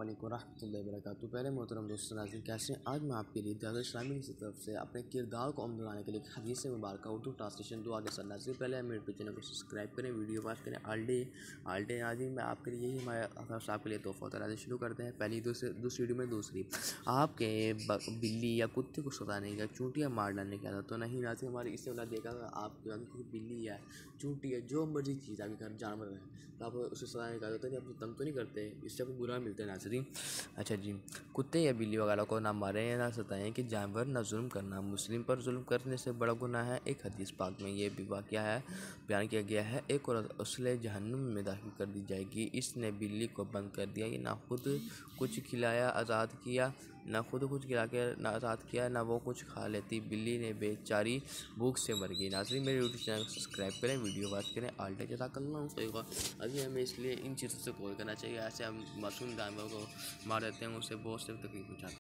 वालेकुम रहमतुल्लाहि व बरकातुहू। पहले मोहतरम दोस्तों नाज़रीन कैसे हैं। आज मैं आपके लिए दादा इस्लामी की तरफ से अपने किरदार को अमल बनाने के लिए हदीस मुबारक उर्दू ट्रांसलेशन दुआ के साथ नाज़रीन पहले मेरे चैनल को सब्सक्राइब करें, वीडियो वॉच करें। आल्टे नाज़रीन मैं आपके लिए यही आपके लिए तोहफ़ा होता शुरू करते हैं। पहली दूसरी वीडियो में दूसरी आपके बिल्ली या कुत्ते को सताने का, चूंटियाँ मार डालने का तो नहीं नाज़रीन। हमारी इससे वाला देखा आप बिल्ली है, चूंटी है, जो मर्जी चीज़ आपके घर जानवर है तो आप उसे सताने का तो नहीं, आप तंग तो नहीं करते, इससे आपको बुरा मिलता है नाज़रीन। अच्छा जी, कुत्ते या बिल्ली वगैरह को ना मारें या ना सताएं कि जानवर ना जुल्म करना मुस्लिम पर जुल्म करने से बड़ा गुनाह है। एक हदीस पाक में ये भी वाक़या है बयान किया गया है, एक औरत उसले जहन्नुम में दाखिल कर दी जाएगी। इसने बिल्ली को बंद कर दिया, ये ना खुद कुछ खिलाया आज़ाद किया, ना खुद कुछ खिला के ना आज़ाद किया, ना वो कुछ खा लेती। बिल्ली ने बेचारी भूख से मर गई। नाज़रीन मेरे यूट्यूब चैनल को सब्सक्राइब करें, वीडियो वॉच करें। आल्टे जज़ाकल्लाहु खैरा। अभी हमें इसलिए इन चीज़ों से कॉल करना चाहिए, ऐसे हम मासूम जानवरों को मार देते हैं, उससे बहुत से तकलीफ हो जाती है।